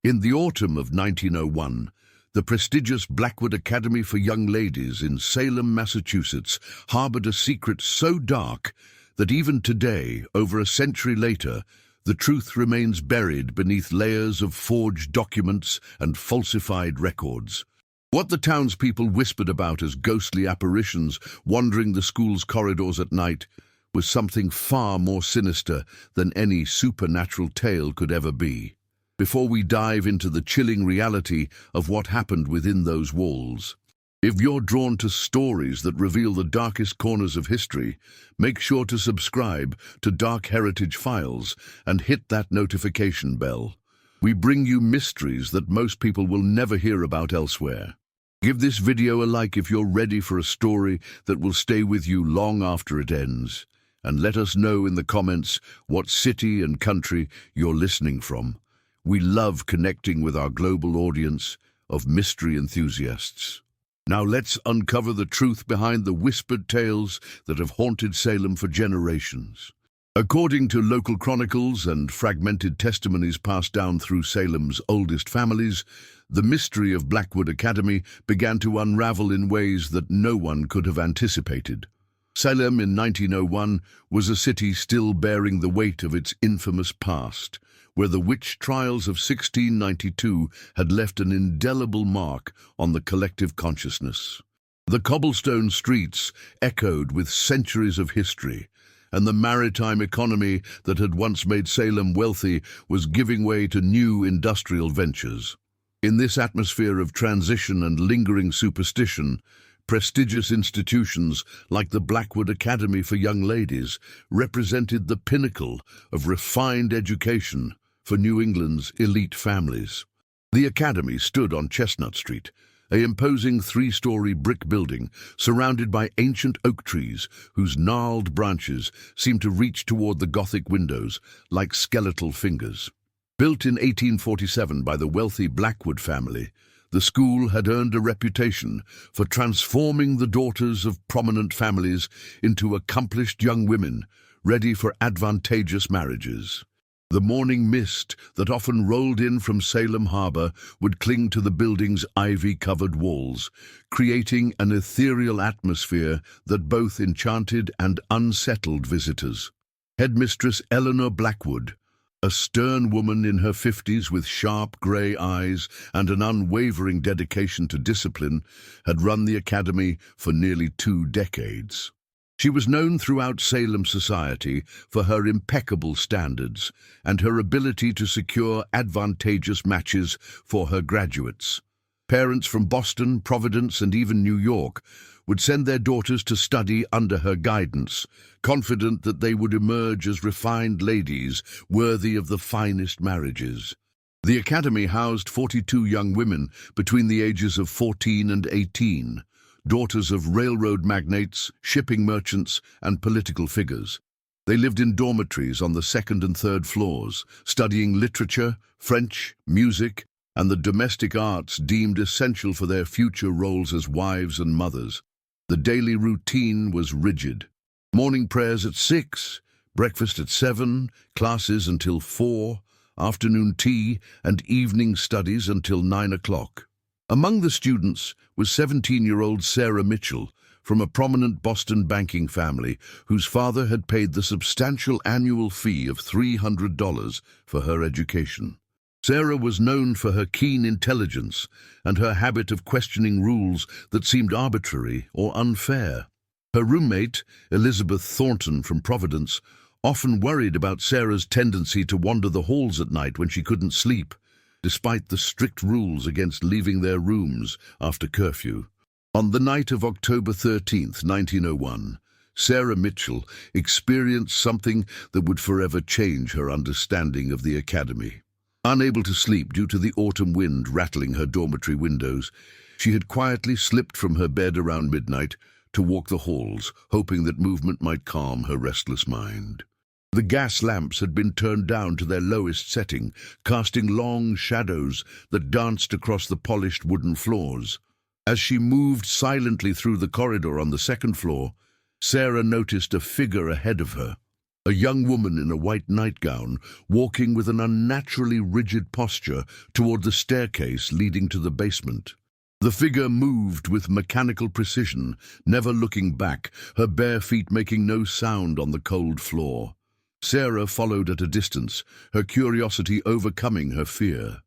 In the autumn of 1901, the prestigious Blackwood Academy for Young Ladies in Salem, Massachusetts, harbored a secret so dark that even today, over a century later, the truth remains buried beneath layers of forged documents and falsified records. What the townspeople whispered about as ghostly apparitions wandering the school's corridors at night was something far more sinister than any supernatural tale could ever be. Before we dive into the chilling reality of what happened within those walls, if you're drawn to stories that reveal the darkest corners of history, make sure to subscribe to Dark Heritage Files and hit that notification bell. We bring you mysteries that most people will never hear about elsewhere. Give this video a like if you're ready for a story that will stay with you long after it ends. And let us know in the comments what city and country you're listening from. We love connecting with our global audience of mystery enthusiasts. Now let's uncover the truth behind the whispered tales that have haunted Salem for generations. According to local chronicles and fragmented testimonies passed down through Salem's oldest families, the mystery of Blackwood Academy began to unravel in ways that no one could have anticipated. Salem in 1901 was a city still bearing the weight of its infamous past, where the witch trials of 1692 had left an indelible mark on the collective consciousness. The cobblestone streets echoed with centuries of history, and the maritime economy that had once made Salem wealthy was giving way to new industrial ventures. In this atmosphere of transition and lingering superstition, prestigious institutions like the Blackwood Academy for Young Ladies represented the pinnacle of refined education for New England's elite families. The academy stood on Chestnut Street, an imposing three-story brick building surrounded by ancient oak trees whose gnarled branches seemed to reach toward the Gothic windows like skeletal fingers. Built in 1847 by the wealthy Blackwood family, the school had earned a reputation for transforming the daughters of prominent families into accomplished young women ready for advantageous marriages. The morning mist that often rolled in from Salem Harbor would cling to the building's ivy-covered walls, creating an ethereal atmosphere that both enchanted and unsettled visitors. Headmistress Eleanor Blackwood, a stern woman in her 50s with sharp grey eyes and an unwavering dedication to discipline, had run the academy for nearly 2 decades. She was known throughout Salem society for her impeccable standards and her ability to secure advantageous matches for her graduates. Parents from Boston, Providence, and even New York would send their daughters to study under her guidance, confident that they would emerge as refined ladies worthy of the finest marriages. The academy housed 42 young women between the ages of 14 and 18, daughters of railroad magnates, shipping merchants, and political figures. They lived in dormitories on the 2nd and 3rd floors, studying literature, French, music, and the domestic arts deemed essential for their future roles as wives and mothers. The daily routine was rigid. Morning prayers at 6, breakfast at 7, classes until 4, afternoon tea, and evening studies until 9 o'clock. Among the students was 17-year-old Sarah Mitchell from a prominent Boston banking family whose father had paid the substantial annual fee of $300 for her education. Sarah was known for her keen intelligence and her habit of questioning rules that seemed arbitrary or unfair. Her roommate, Elizabeth Thornton from Providence, often worried about Sarah's tendency to wander the halls at night when she couldn't sleep, despite the strict rules against leaving their rooms after curfew. On the night of October 13th, 1901, Sarah Mitchell experienced something that would forever change her understanding of the academy. Unable to sleep due to the autumn wind rattling her dormitory windows, she had quietly slipped from her bed around midnight to walk the halls, hoping that movement might calm her restless mind. The gas lamps had been turned down to their lowest setting, casting long shadows that danced across the polished wooden floors. As she moved silently through the corridor on the 2nd floor, Sarah noticed a figure ahead of her. a young woman in a white nightgown walking with an unnaturally rigid posture toward the staircase leading to the basement. The figure moved with mechanical precision, never looking back, her bare feet making no sound on the cold floor. Sarah followed at a distance, her curiosity overcoming her fear.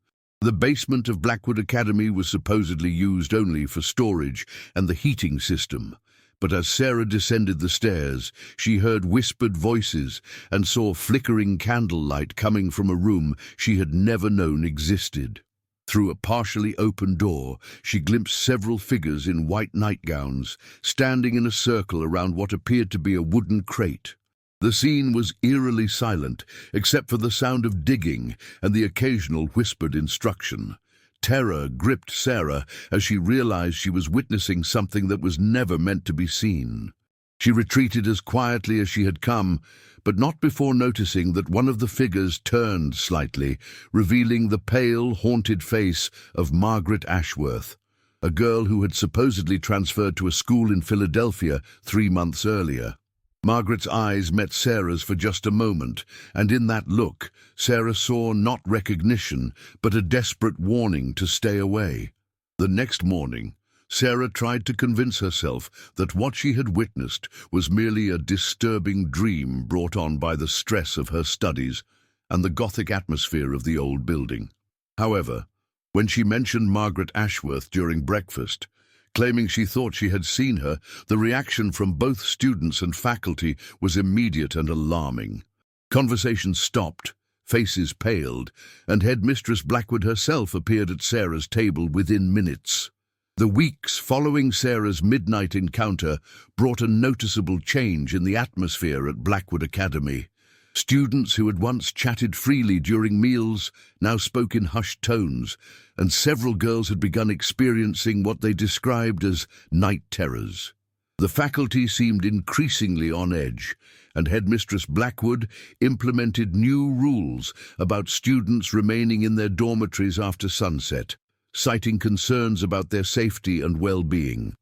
The basement of Blackwood Academy was supposedly used only for storage and the heating system. But as Sarah descended the stairs, she heard whispered voices and saw flickering candlelight coming from a room she had never known existed. Through a partially open door, she glimpsed several figures in white nightgowns, standing in a circle around what appeared to be a wooden crate. The scene was eerily silent, except for the sound of digging and the occasional whispered instruction. Terror gripped Sarah as she realized she was witnessing something that was never meant to be seen. She retreated as quietly as she had come, but not before noticing that one of the figures turned slightly, revealing the pale, haunted face of Margaret Ashworth, a girl who had supposedly transferred to a school in Philadelphia 3 months earlier. Margaret's eyes met Sarah's for just a moment, and in that look, Sarah saw not recognition, but a desperate warning to stay away. The next morning, Sarah tried to convince herself that what she had witnessed was merely a disturbing dream brought on by the stress of her studies and the Gothic atmosphere of the old building. However, when she mentioned Margaret Ashworth during breakfast, claiming she thought she had seen her, the reaction from both students and faculty was immediate and alarming. Conversation stopped, faces paled, and Headmistress Blackwood herself appeared at Sarah's table within minutes. The weeks following Sarah's midnight encounter brought a noticeable change in the atmosphere at Blackwood Academy. Students who had once chatted freely during meals now spoke in hushed tones, and several girls had begun experiencing what they described as night terrors. The faculty seemed increasingly on edge, and Headmistress Blackwood implemented new rules about students remaining in their dormitories after sunset, citing concerns about their safety and well-being.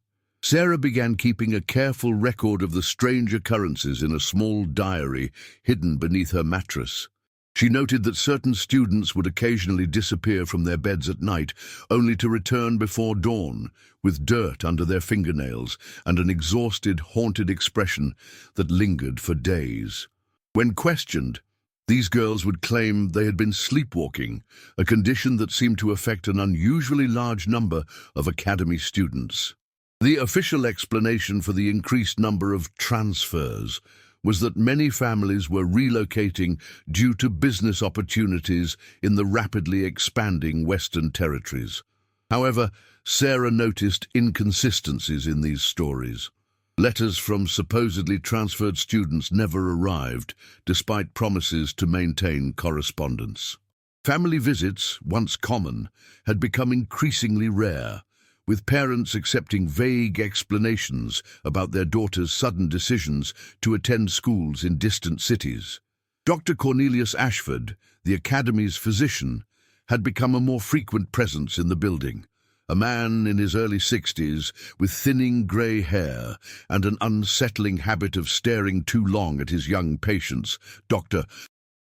Sarah began keeping a careful record of the strange occurrences in a small diary hidden beneath her mattress. She noted that certain students would occasionally disappear from their beds at night, only to return before dawn, with dirt under their fingernails and an exhausted, haunted expression that lingered for days. When questioned, these girls would claim they had been sleepwalking, a condition that seemed to affect an unusually large number of academy students. The official explanation for the increased number of transfers was that many families were relocating due to business opportunities in the rapidly expanding Western territories. However, Sarah noticed inconsistencies in these stories. Letters from supposedly transferred students never arrived, despite promises to maintain correspondence. Family visits, once common, had become increasingly rare, with parents accepting vague explanations about their daughters' sudden decisions to attend schools in distant cities. Dr. Cornelius Ashford, the Academy's physician, had become a more frequent presence in the building. A man in his early 60s with thinning grey hair and an unsettling habit of staring too long at his young patients, Dr.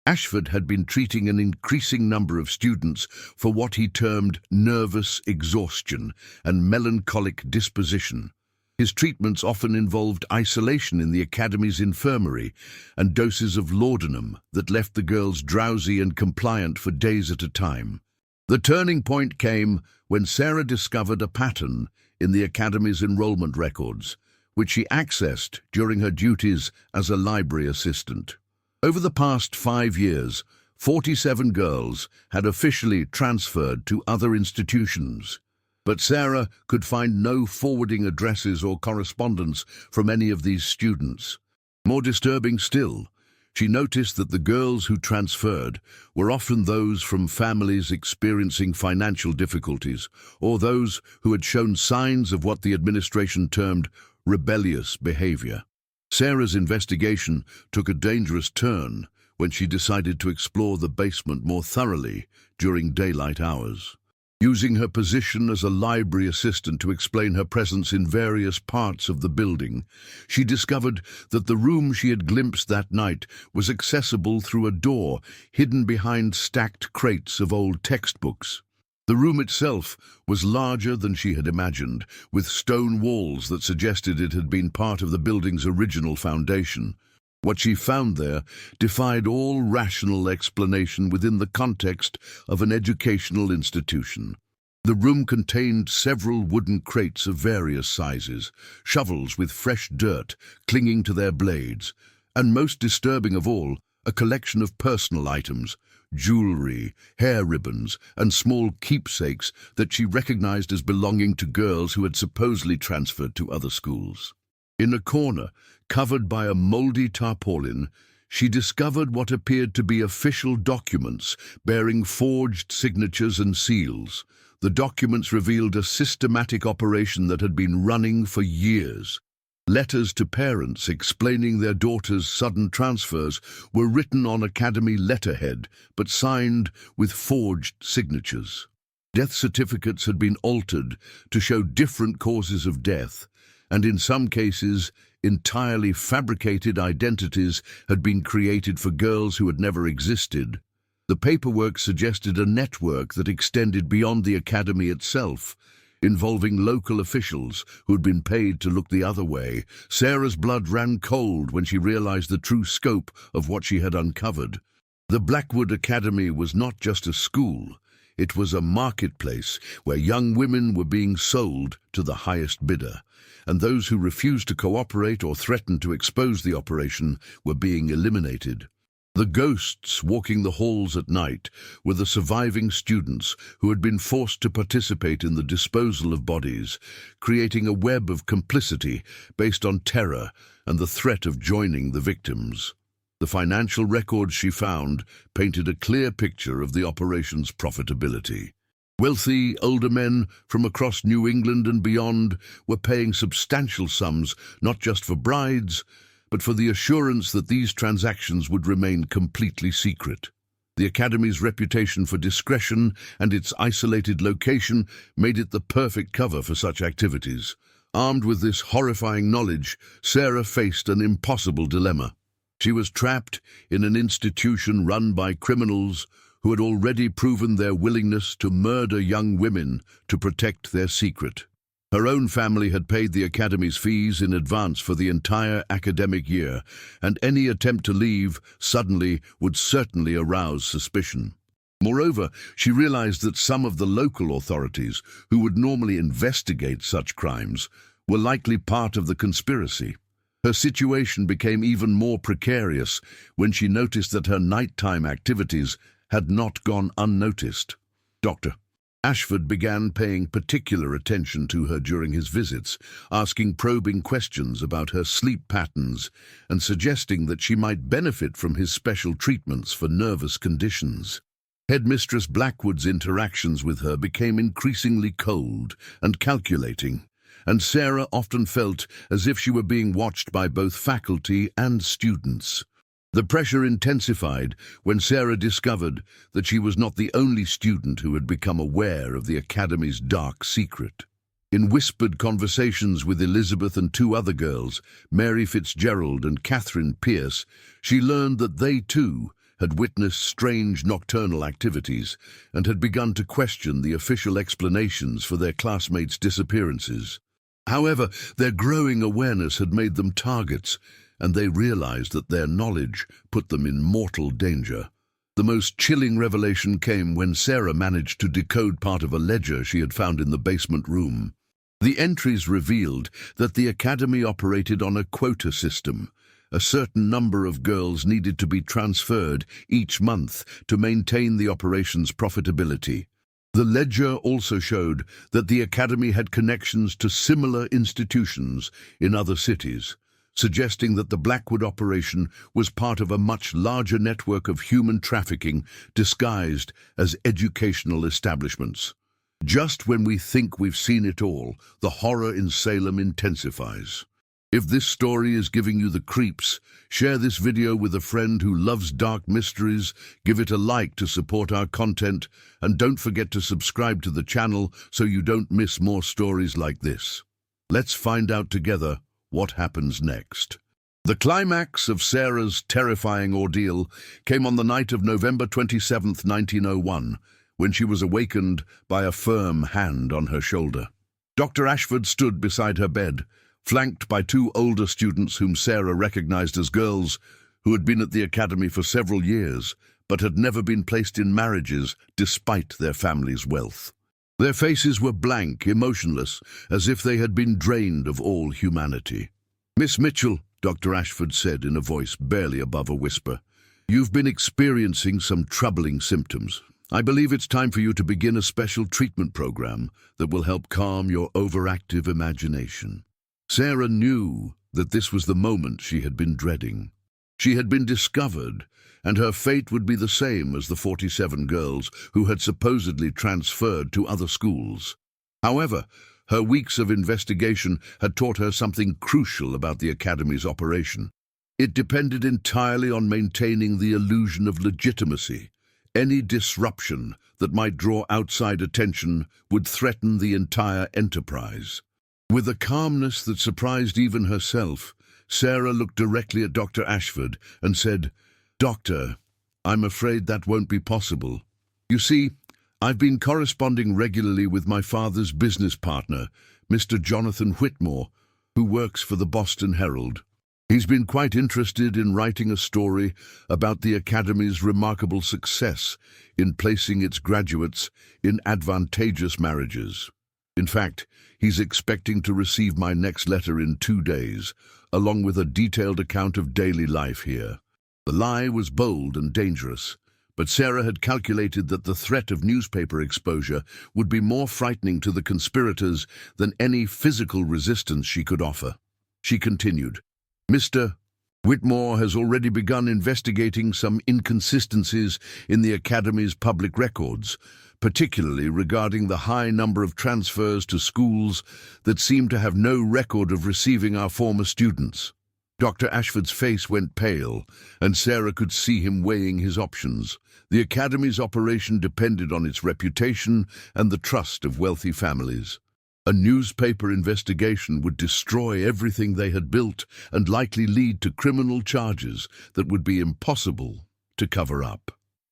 Ashford had been treating an increasing number of students for what he termed nervous exhaustion and melancholic disposition. His treatments often involved isolation in the Academy's infirmary and doses of laudanum that left the girls drowsy and compliant for days at a time. The turning point came when Sarah discovered a pattern in the Academy's enrollment records, which she accessed during her duties as a library assistant. Over the past 5 years, 47 girls had officially transferred to other institutions, but Sarah could find no forwarding addresses or correspondence from any of these students. More disturbing still, she noticed that the girls who transferred were often those from families experiencing financial difficulties, or those who had shown signs of what the administration termed rebellious behavior. Sarah's investigation took a dangerous turn when she decided to explore the basement more thoroughly during daylight hours. using her position as a library assistant to explain her presence in various parts of the building. She discovered that the room she had glimpsed that night was accessible through a door hidden behind stacked crates of old textbooks. The room itself was larger than she had imagined, with stone walls that suggested it had been part of the building's original foundation. What she found there defied all rational explanation within the context of an educational institution. The room contained several wooden crates of various sizes, shovels with fresh dirt clinging to their blades, and most disturbing of all, a collection of personal items, jewelry, hair ribbons, and small keepsakes that she recognized as belonging to girls who had supposedly transferred to other schools. In a corner, covered by a moldy tarpaulin, she discovered what appeared to be official documents bearing forged signatures and seals. The documents revealed a systematic operation that had been running for years. Letters to parents explaining their daughters' sudden transfers were written on academy letterhead, but signed with forged signatures. Death certificates had been altered to show different causes of death, and in some cases, entirely fabricated identities had been created for girls who had never existed. The paperwork suggested a network that extended beyond the academy itself, involving local officials who had been paid to look the other way. Sarah's blood ran cold when she realized the true scope of what she had uncovered. The Blackwood Academy was not just a school, it was a marketplace where young women were being sold to the highest bidder, and those who refused to cooperate or threatened to expose the operation were being eliminated. The ghosts walking the halls at night were the surviving students who had been forced to participate in the disposal of bodies, creating a web of complicity based on terror and the threat of joining the victims. The financial records she found painted a clear picture of the operation's profitability. Wealthy, older men from across New England and beyond were paying substantial sums not just for brides, but for the assurance that these transactions would remain completely secret. The Academy's reputation for discretion and its isolated location made it the perfect cover for such activities. Armed with this horrifying knowledge, Sarah faced an impossible dilemma. She was trapped in an institution run by criminals who had already proven their willingness to murder young women to protect their secret. Her own family had paid the Academy's fees in advance for the entire academic year, and any attempt to leave suddenly would certainly arouse suspicion. Moreover, she realized that some of the local authorities, who would normally investigate such crimes, were likely part of the conspiracy. Her situation became even more precarious when she noticed that her nighttime activities had not gone unnoticed. Dr. Ashford began paying particular attention to her during his visits, asking probing questions about her sleep patterns and suggesting that she might benefit from his special treatments for nervous conditions. Headmistress Blackwood's interactions with her became increasingly cold and calculating, and Sarah often felt as if she were being watched by both faculty and students. The pressure intensified when Sarah discovered that she was not the only student who had become aware of the Academy's dark secret. In whispered conversations with Elizabeth and two other girls, Mary Fitzgerald and Catherine Pierce, she learned that they too had witnessed strange nocturnal activities and had begun to question the official explanations for their classmates' disappearances. However, their growing awareness had made them targets, and they realized that their knowledge put them in mortal danger. The most chilling revelation came when Sarah managed to decode part of a ledger she had found in the basement room. The entries revealed that the Academy operated on a quota system. A certain number of girls needed to be transferred each month to maintain the operation's profitability. The ledger also showed that the Academy had connections to similar institutions in other cities, suggesting that the Blackwood operation was part of a much larger network of human trafficking disguised as educational establishments. Just when we think we've seen it all, the horror in Salem intensifies. If this story is giving you the creeps, share this video with a friend who loves dark mysteries, give it a like to support our content, and don't forget to subscribe to the channel so you don't miss more stories like this. Let's find out together what happens next. The climax of Sarah's terrifying ordeal came on the night of November 27, 1901, when she was awakened by a firm hand on her shoulder. Dr. Ashford stood beside her bed, flanked by two older students whom Sarah recognized as girls who had been at the academy for several years, but had never been placed in marriages despite their family's wealth. Their faces were blank, emotionless, as if they had been drained of all humanity. "Miss Mitchell," Dr. Ashford said in a voice barely above a whisper, "you've been experiencing some troubling symptoms. I believe it's time for you to begin a special treatment program that will help calm your overactive imagination." Sarah knew that this was the moment she had been dreading. She had been discovered, and her fate would be the same as the 47 girls who had supposedly transferred to other schools. However, her weeks of investigation had taught her something crucial about the academy's operation. It depended entirely on maintaining the illusion of legitimacy. Any disruption that might draw outside attention would threaten the entire enterprise. With a calmness that surprised even herself, Sarah looked directly at Dr. Ashford and said, "Doctor, I'm afraid that won't be possible. You see, I've been corresponding regularly with my father's business partner, Mr. Jonathan Whitmore, who works for the Boston Herald. He's been quite interested in writing a story about the Academy's remarkable success in placing its graduates in advantageous marriages. In fact, he's expecting to receive my next letter in 2 days, along with a detailed account of daily life here." The lie was bold and dangerous, but Sarah had calculated that the threat of newspaper exposure would be more frightening to the conspirators than any physical resistance she could offer. She continued, "Mr. Whitmore has already begun investigating some inconsistencies in the Academy's public records, particularly regarding the high number of transfers to schools that seem to have no record of receiving our former students." Dr. Ashford's face went pale, and Sarah could see him weighing his options. The Academy's operation depended on its reputation and the trust of wealthy families. A newspaper investigation would destroy everything they had built and likely lead to criminal charges that would be impossible to cover up.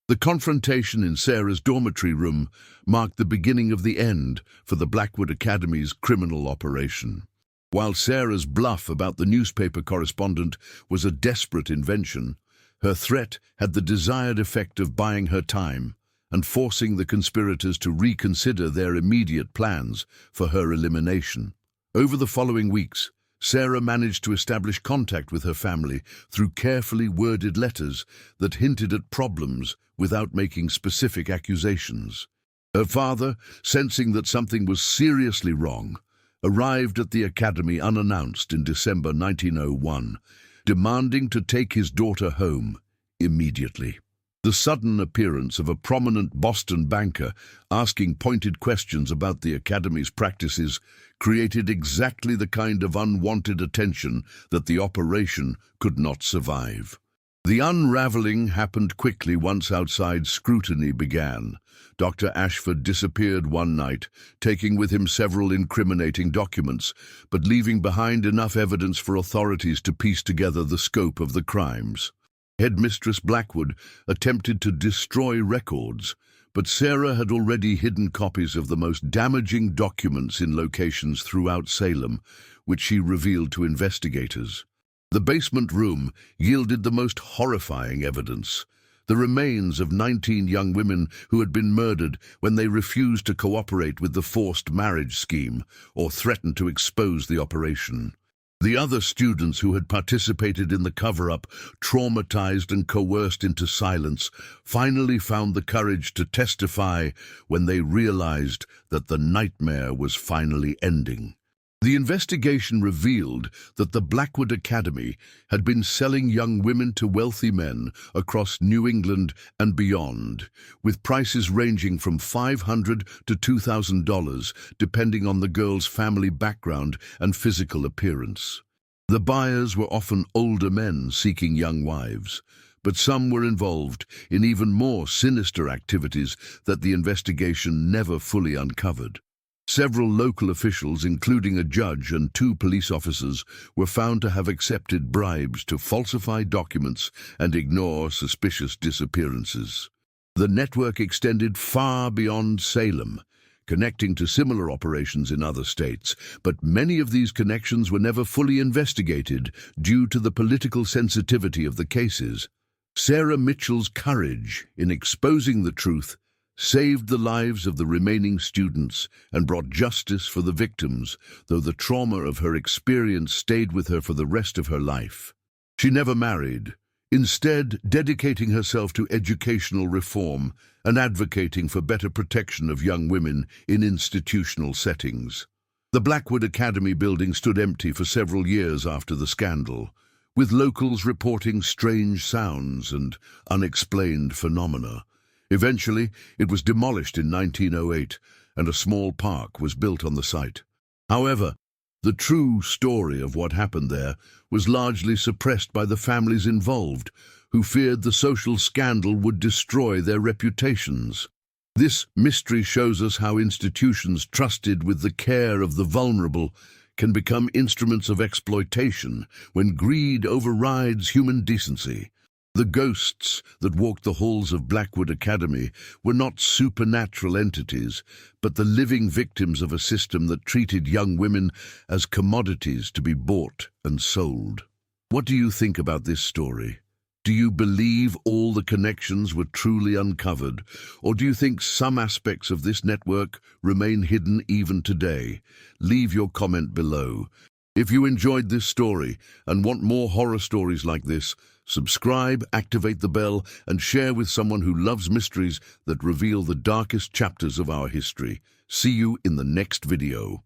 The confrontation in Sarah's dormitory room marked the beginning of the end for the Blackwood Academy's criminal operation. While Sarah's bluff about the newspaper correspondent was a desperate invention, her threat had the desired effect of buying her time and forcing the conspirators to reconsider their immediate plans for her elimination. Over the following weeks, Sarah managed to establish contact with her family through carefully worded letters that hinted at problems without making specific accusations. Her father, sensing that something was seriously wrong, arrived at the academy unannounced in December 1901, demanding to take his daughter home immediately. The sudden appearance of a prominent Boston banker asking pointed questions about the academy's practices created exactly the kind of unwanted attention that the operation could not survive. The unraveling happened quickly once outside scrutiny began. Dr. Ashford disappeared one night, taking with him several incriminating documents, but leaving behind enough evidence for authorities to piece together the scope of the crimes. Headmistress Blackwood attempted to destroy records, but Sarah had already hidden copies of the most damaging documents in locations throughout Salem, which she revealed to investigators. The basement room yielded the most horrifying evidence: the remains of 19 young women who had been murdered when they refused to cooperate with the forced marriage scheme or threatened to expose the operation. The other students who had participated in the cover-up, traumatized and coerced into silence, finally found the courage to testify when they realized that the nightmare was finally ending. The investigation revealed that the Blackwood Academy had been selling young women to wealthy men across New England and beyond, with prices ranging from $500 to $2,000, depending on the girl's family background and physical appearance. The buyers were often older men seeking young wives, but some were involved in even more sinister activities that the investigation never fully uncovered. Several local officials, including a judge and 2 police officers, were found to have accepted bribes to falsify documents and ignore suspicious disappearances. The network extended far beyond Salem, connecting to similar operations in other states, but many of these connections were never fully investigated due to the political sensitivity of the cases. Sarah Mitchell's courage in exposing the truth saved the lives of the remaining students and brought justice for the victims, though the trauma of her experience stayed with her for the rest of her life. She never married, instead dedicating herself to educational reform and advocating for better protection of young women in institutional settings. The Blackwood Academy building stood empty for several years after the scandal, with locals reporting strange sounds and unexplained phenomena. Eventually, it was demolished in 1908, and a small park was built on the site. However, the true story of what happened there was largely suppressed by the families involved, who feared the social scandal would destroy their reputations. This mystery shows us how institutions trusted with the care of the vulnerable can become instruments of exploitation when greed overrides human decency. The ghosts that walked the halls of Blackwood Academy were not supernatural entities, but the living victims of a system that treated young women as commodities to be bought and sold. What do you think about this story? Do you believe all the connections were truly uncovered, or do you think some aspects of this network remain hidden even today? Leave your comment below. If you enjoyed this story and want more horror stories like this, subscribe, activate the bell, and share with someone who loves mysteries that reveal the darkest chapters of our history. See you in the next video.